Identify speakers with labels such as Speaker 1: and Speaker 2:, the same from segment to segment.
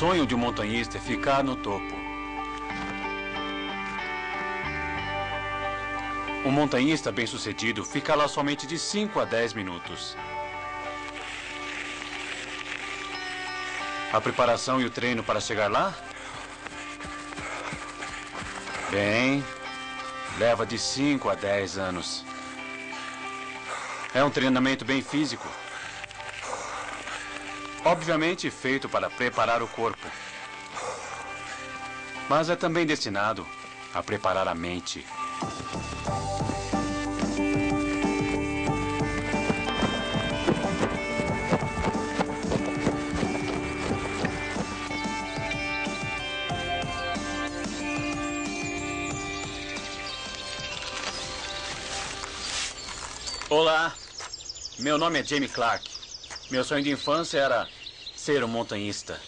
Speaker 1: sonho de um montanhista é ficar no topo. Um montanhista bem-sucedido fica lá somente de 5 a 10 minutos. A preparação e o treino para chegar lá? Bem, leva de 5 a 10 anos. É um treinamento bem físico. Obviamente feito para preparar o corpo. Mas é também destinado a preparar a mente. Olá, meu nome é Jamie Clark. Meu sonho de infância era ser um montanhista.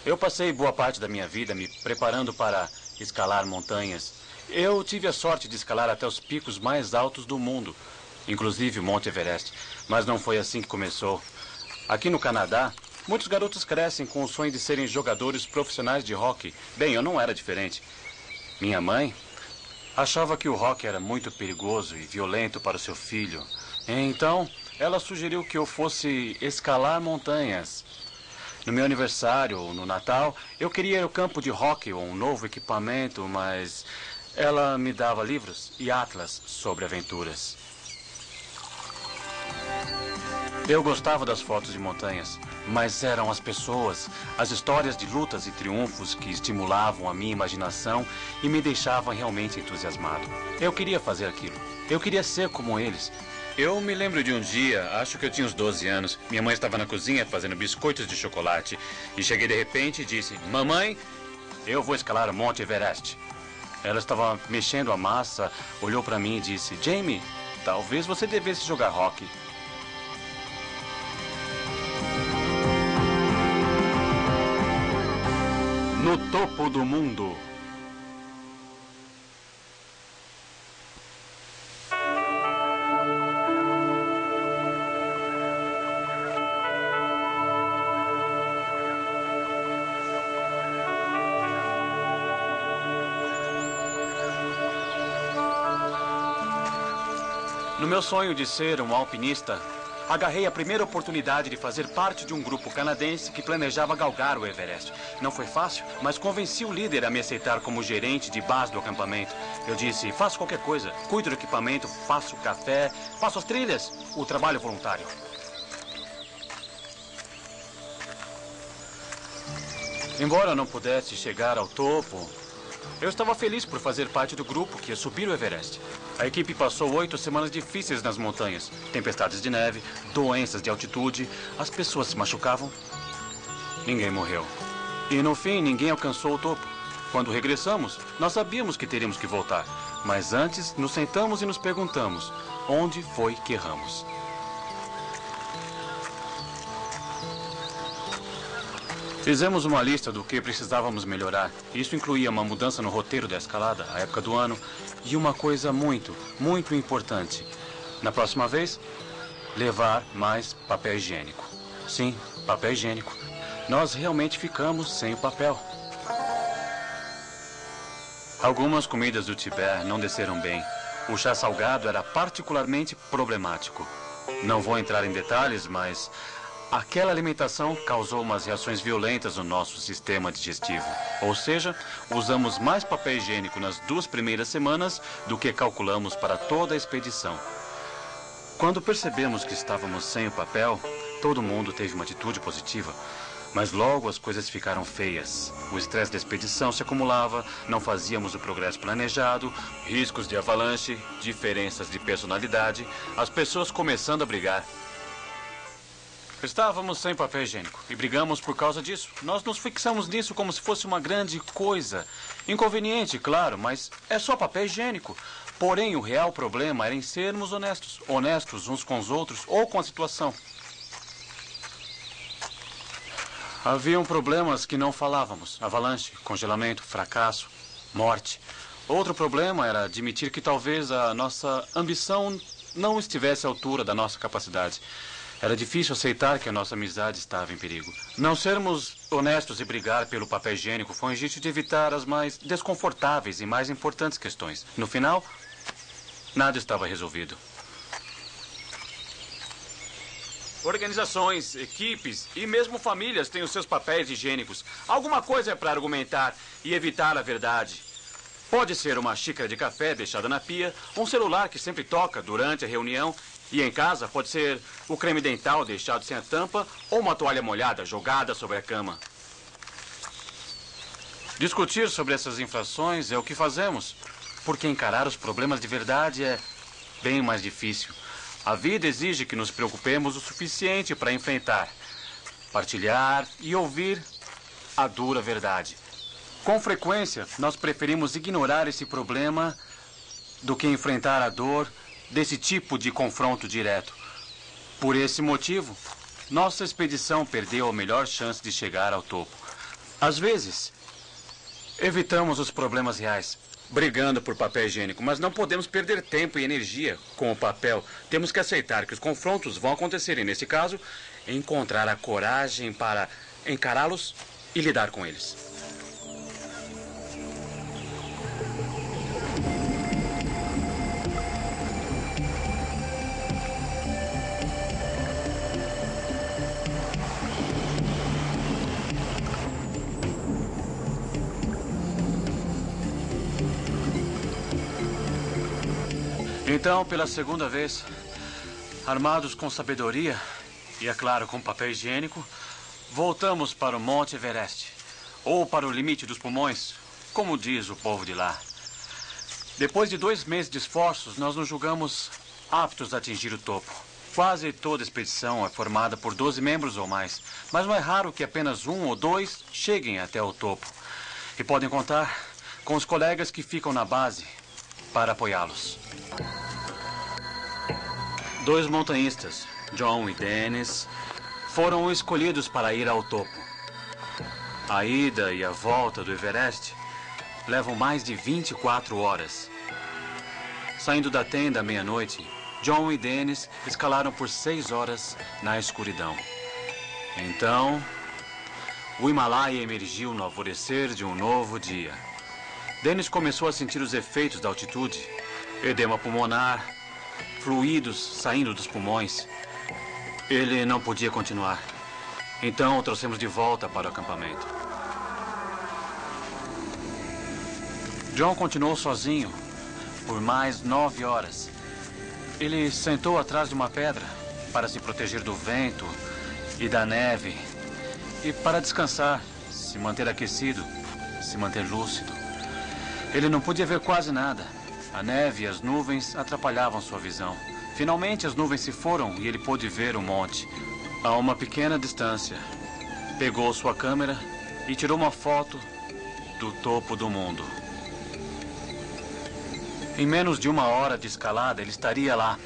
Speaker 1: Eu passei boa parte da minha vida me preparando para escalar montanhas. Eu tive a sorte de escalar até os picos mais altos do mundo, inclusive o Monte Everest. Mas não foi assim que começou. Aqui no Canadá, muitos garotos crescem com o sonho de serem jogadores profissionais de hóquei. Bem, eu não era diferente. Minha mãe achava que o hóquei era muito perigoso e violento para o seu filho. Então, ela sugeriu que eu fosse escalar montanhas. No meu aniversário, ou no Natal, eu queria ir ao campo de hóquei ou um novo equipamento, mas ela me dava livros e atlas sobre aventuras. Eu gostava das fotos de montanhas, mas eram as pessoas, as histórias de lutas e triunfos que estimulavam a minha imaginação e me deixavam realmente entusiasmado. Eu queria fazer aquilo. Eu queria ser como eles. Eu me lembro de um dia, acho que eu tinha uns 12 anos, minha mãe estava na cozinha fazendo biscoitos de chocolate e cheguei de repente e disse: "Mamãe, eu vou escalar o Monte Everest." Ela estava mexendo a massa, olhou para mim e disse: "Jamie, talvez você devesse jogar hóquei." No topo do mundo. No meu sonho de ser um alpinista, agarrei a primeira oportunidade de fazer parte de um grupo canadense que planejava galgar o Everest. Não foi fácil, mas convenci o líder a me aceitar como gerente de base do acampamento. Eu disse: faço qualquer coisa, cuido do equipamento, faço café, faço as trilhas, o trabalho voluntário. Embora eu não pudesse chegar ao topo, eu estava feliz por fazer parte do grupo que ia subir o Everest. A equipe passou 8 semanas difíceis nas montanhas. Tempestades de neve, doenças de altitude, as pessoas se machucavam. Ninguém morreu. E no fim, ninguém alcançou o topo. Quando regressamos, nós sabíamos que teríamos que voltar. Mas antes, nos sentamos e nos perguntamos: onde foi que erramos? Fizemos uma lista do que precisávamos melhorar. Isso incluía uma mudança no roteiro da escalada, a época do ano, e uma coisa muito, muito importante. Na próxima vez, levar mais papel higiênico. Sim, papel higiênico. Nós realmente ficamos sem o papel. Algumas comidas do Tibete não desceram bem. O chá salgado era particularmente problemático. Não vou entrar em detalhes, mas aquela alimentação causou umas reações violentas no nosso sistema digestivo. Ou seja, usamos mais papel higiênico nas 2 primeiras semanas do que calculamos para toda a expedição. Quando percebemos que estávamos sem o papel, todo mundo teve uma atitude positiva. Mas logo as coisas ficaram feias. O estresse da expedição se acumulava, não fazíamos o progresso planejado, riscos de avalanche, diferenças de personalidade, as pessoas começando a brigar. Estávamos sem papel higiênico e brigamos por causa disso. Nós nos fixamos nisso como se fosse uma grande coisa. Inconveniente, claro, mas é só papel higiênico. Porém, o real problema era em sermos honestos. Honestos uns com os outros ou com a situação. Haviam problemas que não falávamos. Avalanche, congelamento, fracasso, morte. Outro problema era admitir que talvez a nossa ambição não estivesse à altura da nossa capacidade. Era difícil aceitar que a nossa amizade estava em perigo. Não sermos honestos e brigar pelo papel higiênico foi um jeito de evitar as mais desconfortáveis e mais importantes questões. No final, nada estava resolvido. Organizações, equipes e mesmo famílias têm os seus papéis higiênicos. Alguma coisa é para argumentar e evitar a verdade. Pode ser uma xícara de café deixada na pia, um celular que sempre toca durante a reunião. E em casa pode ser o creme dental deixado sem a tampa ou uma toalha molhada jogada sobre a cama. Discutir sobre essas infrações é o que fazemos, porque encarar os problemas de verdade é bem mais difícil. A vida exige que nos preocupemos o suficiente para enfrentar, partilhar e ouvir a dura verdade. Com frequência, nós preferimos ignorar esse problema do que enfrentar a dor desse tipo de confronto direto. Por esse motivo, nossa expedição perdeu a melhor chance de chegar ao topo. Às vezes, evitamos os problemas reais, brigando por papel higiênico, mas não podemos perder tempo e energia com o papel. Temos que aceitar que os confrontos vão acontecer e, nesse caso, encontrar a coragem para encará-los e lidar com eles. Então, pela segunda vez, armados com sabedoria e, é claro, com papel higiênico, voltamos para o Monte Everest, ou para o limite dos pulmões, como diz o povo de lá. Depois de 2 meses de esforços, nós nos julgamos aptos a atingir o topo. Quase toda expedição é formada por 12 membros ou mais, mas não é raro que apenas 1 ou 2 cheguem até o topo. E podem contar com os colegas que ficam na base para apoiá-los. 2 montanhistas, John e Dennis, foram escolhidos para ir ao topo. A ida e a volta do Everest levam mais de 24 horas. Saindo da tenda à meia-noite, John e Dennis escalaram por 6 horas na escuridão. Então, o Himalaia emergiu no alvorecer de um novo dia. Dennis começou a sentir os efeitos da altitude, edema pulmonar, fluidos saindo dos pulmões. Ele não podia continuar. Então o trouxemos de volta para o acampamento. John continuou sozinho por mais 9 horas. Ele sentou atrás de uma pedra para se proteger do vento e da neve e para descansar, se manter aquecido, se manter lúcido. Ele não podia ver quase nada. A neve e as nuvens atrapalhavam sua visão. Finalmente as nuvens se foram e ele pôde ver o monte a uma pequena distância. Pegou sua câmera e tirou uma foto do topo do mundo. Em menos de 1 hora de escalada, ele estaria lá.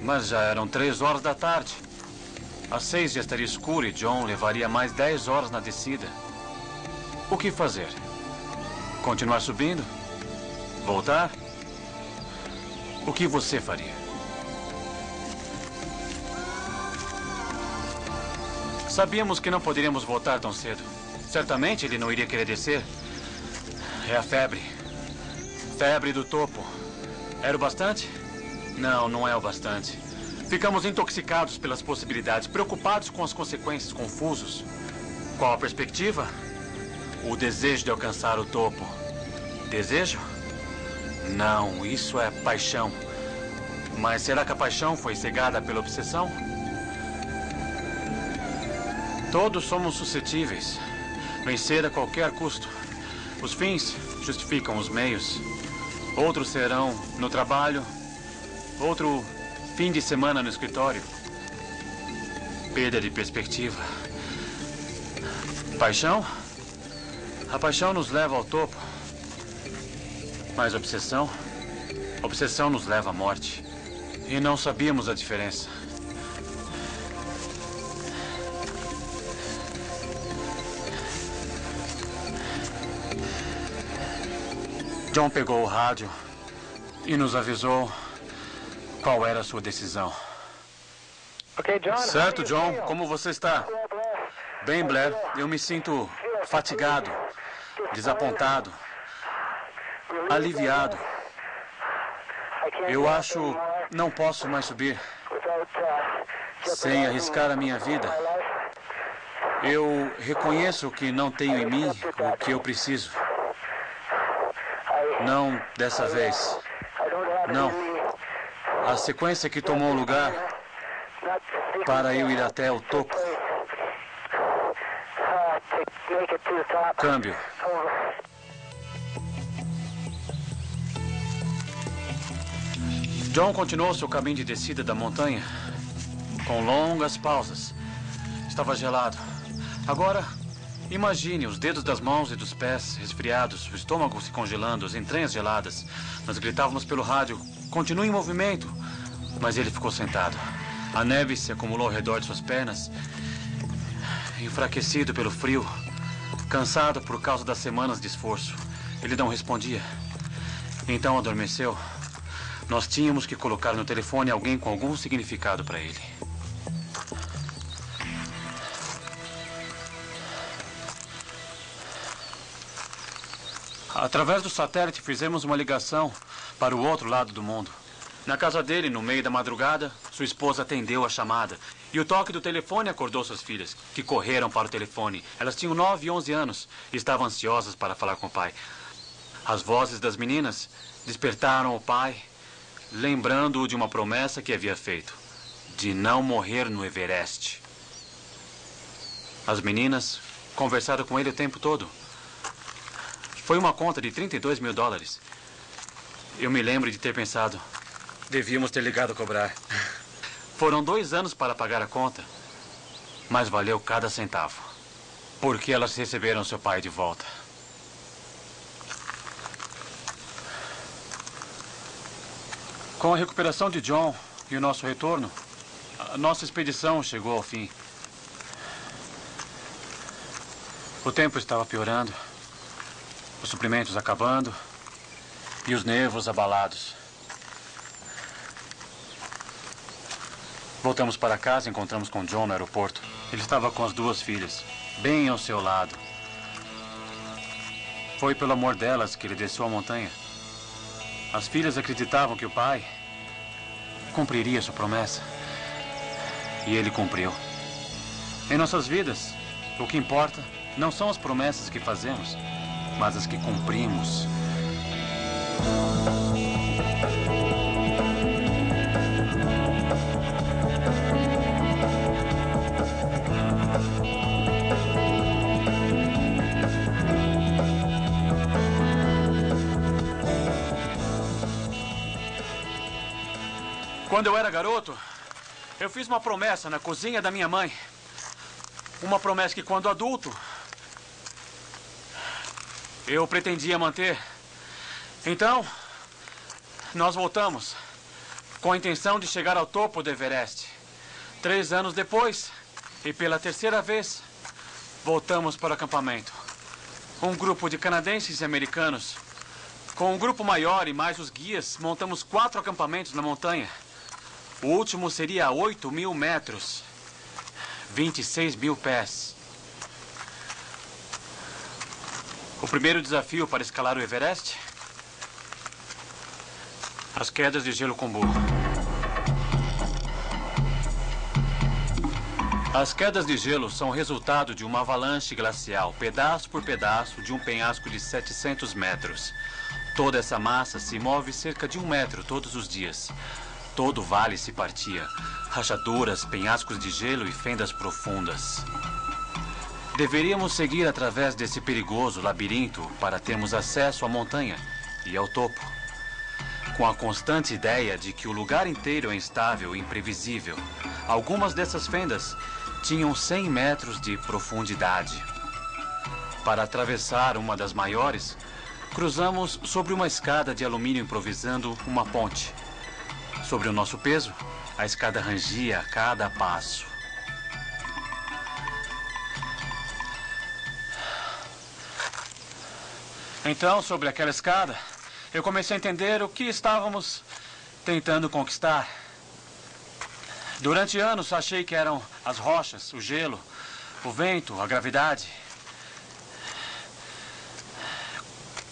Speaker 1: Mas já eram 3 horas da tarde. Às 6 já estaria escuro e John levaria mais 10 horas na descida. O que fazer? Continuar subindo? Voltar? O que você faria? Sabíamos que não poderíamos voltar tão cedo. Certamente ele não iria querer descer. É a febre. Febre do topo. Era o bastante? Não, não é o bastante. Ficamos intoxicados pelas possibilidades, preocupados com as consequências, confusos. Qual a perspectiva? O desejo de alcançar o topo. Desejo? Não, isso é paixão. Mas será que a paixão foi cegada pela obsessão? Todos somos suscetíveis. Vencer a qualquer custo. Os fins justificam os meios. Outros serão no trabalho. Outro fim de semana no escritório. Perda de perspectiva. Paixão? A paixão nos leva ao topo. Mas obsessão? Obsessão nos leva à morte. E não sabíamos a diferença. John pegou o rádio e nos avisou qual era a sua decisão. Certo, John. Como você está? Bem, Blair. Eu me sinto fatigado, desapontado, aliviado. Eu acho não posso mais subir sem arriscar a minha vida. Eu reconheço que não tenho em mim o que eu preciso. Não dessa vez. Não. A sequência que tomou lugar para eu ir até o topo. Câmbio. John continuou seu caminho de descida da montanha, com longas pausas. Estava gelado. Agora, imagine os dedos das mãos e dos pés resfriados, o estômago se congelando, as entranhas geladas. Nós gritávamos pelo rádio, continue em movimento. Mas ele ficou sentado. A neve se acumulou ao redor de suas pernas, enfraquecido pelo frio, cansado por causa das semanas de esforço. Ele não respondia. Então adormeceu. Nós tínhamos que colocar no telefone alguém com algum significado para ele. Através do satélite, fizemos uma ligação para o outro lado do mundo. Na casa dele, no meio da madrugada, sua esposa atendeu a chamada. E o toque do telefone acordou suas filhas, que correram para o telefone. Elas tinham 9 e 11 anos e estavam ansiosas para falar com o pai. As vozes das meninas despertaram o pai, lembrando-o de uma promessa que havia feito, de não morrer no Everest. As meninas conversaram com ele o tempo todo. Foi uma conta de $32 mil. Eu me lembro de ter pensado, devíamos ter ligado a cobrar. Foram 2 anos para pagar a conta, mas valeu cada centavo, porque elas receberam seu pai de volta. Com a recuperação de John e o nosso retorno, a nossa expedição chegou ao fim. O tempo estava piorando, os suprimentos acabando e os nervos abalados. Voltamos para casa e encontramos com John no aeroporto. Ele estava com as 2 filhas, bem ao seu lado. Foi pelo amor delas que ele desceu a montanha. As filhas acreditavam que o pai cumpriria sua promessa. E ele cumpriu. Em nossas vidas, o que importa não são as promessas que fazemos, mas as que cumprimos. Quando eu era garoto, eu fiz uma promessa na cozinha da minha mãe. Uma promessa que, quando adulto, eu pretendia manter. Então, nós voltamos com a intenção de chegar ao topo do Everest. 3 anos depois, e pela 3ª vez, voltamos para o acampamento. Um grupo de canadenses e americanos. Com um grupo maior e mais os guias, montamos 4 acampamentos na montanha. O último seria a 8 mil metros, 26 mil pés. O primeiro desafio para escalar o Everest? As quedas de gelo Khumbu. As quedas de gelo são o resultado de uma avalanche glacial, pedaço por pedaço, de um penhasco de 700 metros. Toda essa massa se move cerca de 1 metro todos os dias. Todo o vale se partia, rachaduras, penhascos de gelo e fendas profundas. Deveríamos seguir através desse perigoso labirinto para termos acesso à montanha e ao topo, com a constante ideia de que o lugar inteiro é instável e imprevisível. Algumas dessas fendas tinham 100 metros de profundidade. Para atravessar uma das maiores, cruzamos sobre uma escada de alumínio improvisando uma ponte. Sobre o nosso peso, a escada rangia a cada passo. Então, sobre aquela escada, eu comecei a entender o que estávamos tentando conquistar. Durante anos achei que eram as rochas, o gelo, o vento, a gravidade.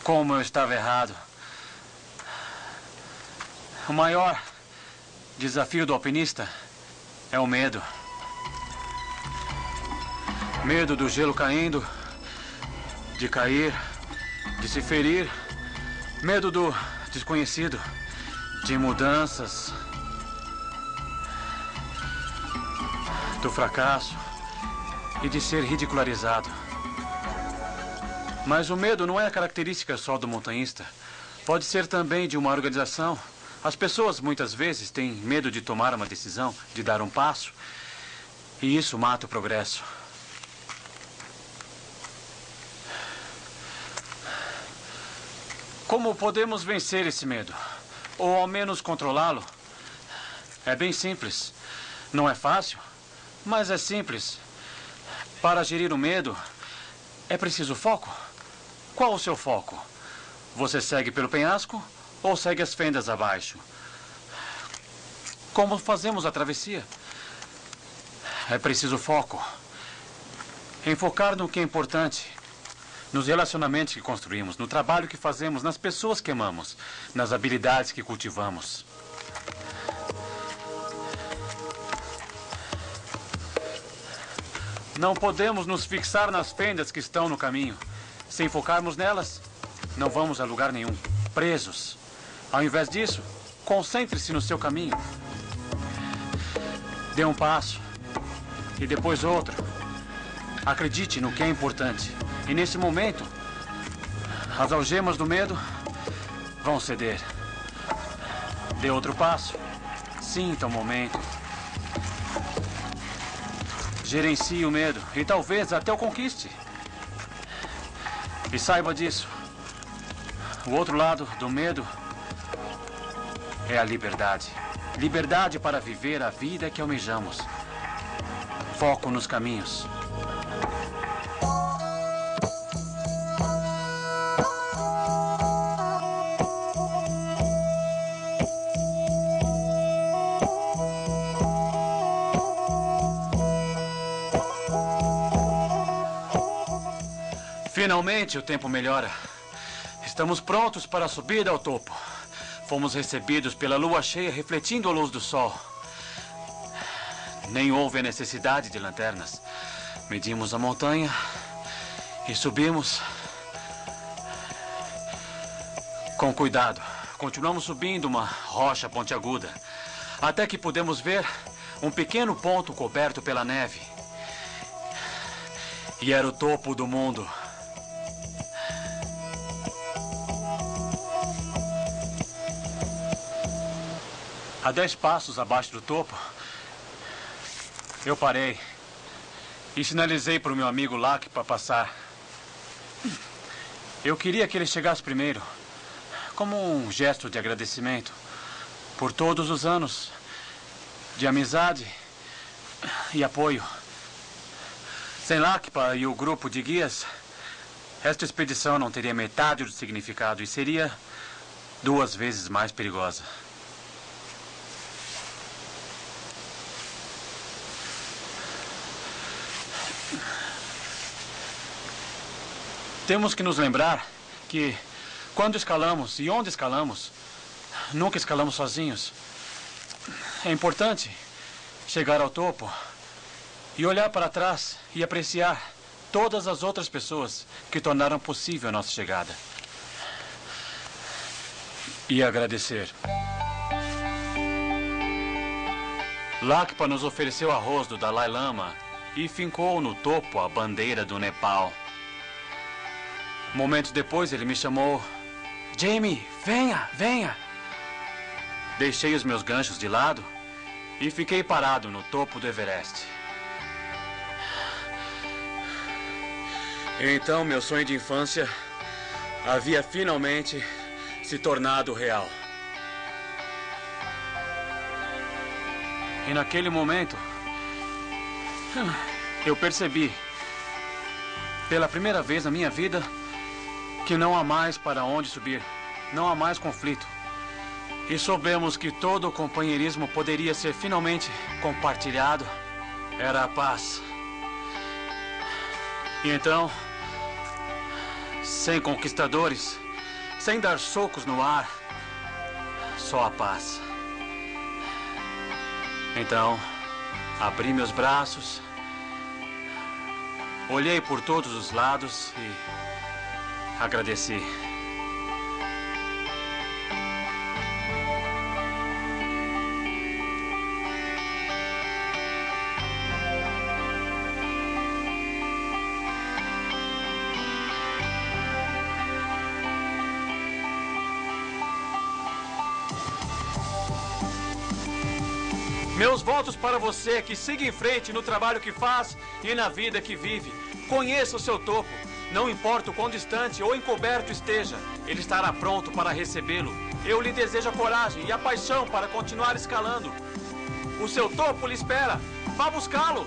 Speaker 1: Como eu estava errado. O maior desafio do alpinista é o medo. Medo do gelo caindo, de cair, de se ferir. Medo do desconhecido, de mudanças, do fracasso e de ser ridicularizado. Mas o medo não é a característica só do montanhista. Pode ser também de uma organização. As pessoas muitas vezes têm medo de tomar uma decisão, de dar um passo. E isso mata o progresso. Como podemos vencer esse medo? Ou ao menos controlá-lo? É bem simples. Não é fácil, mas é simples. Para gerir o medo, é preciso foco. Qual o seu foco? Você segue pelo penhasco ou segue as fendas abaixo? Como fazemos a travessia? É preciso foco. Enfocar no que é importante. Nos relacionamentos que construímos, no trabalho que fazemos, nas pessoas que amamos, nas habilidades que cultivamos. Não podemos nos fixar nas fendas que estão no caminho. Se focarmos nelas, não vamos a lugar nenhum, presos. Ao invés disso, concentre-se no seu caminho. Dê um passo e depois outro. Acredite no que é importante. E nesse momento, as algemas do medo vão ceder. Dê outro passo. Sinta o momento. Gerencie o medo e talvez até o conquiste. E saiba disso. O outro lado do medo é a liberdade. Liberdade para viver a vida que almejamos. Foco nos caminhos. Finalmente o tempo melhora. Estamos prontos para a subida ao topo. Fomos recebidos pela lua cheia refletindo a luz do sol. Nem houve a necessidade de lanternas. Medimos a montanha e subimos com cuidado. Continuamos subindo uma rocha pontiaguda até que pudemos ver um pequeno ponto coberto pela neve. E era o topo do mundo. A 10 passos abaixo do topo, eu parei e sinalizei para o meu amigo Lack para passar. Eu queria que ele chegasse primeiro, como um gesto de agradecimento por todos os anos de amizade e apoio. Sem Lakpa e o grupo de guias, esta expedição não teria metade do significado e seria 2 vezes mais perigosa. Temos que nos lembrar que, quando escalamos e onde escalamos, nunca escalamos sozinhos. É importante chegar ao topo e olhar para trás e apreciar todas as outras pessoas que tornaram possível a nossa chegada. E agradecer. Lakpa nos ofereceu arroz do Dalai Lama e fincou no topo a bandeira do Nepal. Momentos depois, ele me chamou. Jamie, venha, venha. Deixei os meus ganchos de lado e fiquei parado no topo do Everest. Então, meu sonho de infância havia finalmente se tornado real. E naquele momento, eu percebi, pela primeira vez na minha vida, que não há mais para onde subir. Não há mais conflito. e soubemos que todo o companheirismo poderia ser finalmente compartilhado, era a paz. E então, sem conquistadores, sem dar socos no ar, só a paz. Então, abri meus braços, olhei por todos os lados e agradeci. Meus votos para você que siga em frente no trabalho que faz e na vida que vive. Conheça o seu topo. Não importa o quão distante ou encoberto esteja, ele estará pronto para recebê-lo. Eu lhe desejo a coragem e a paixão para continuar escalando. O seu topo lhe espera. Vá buscá-lo.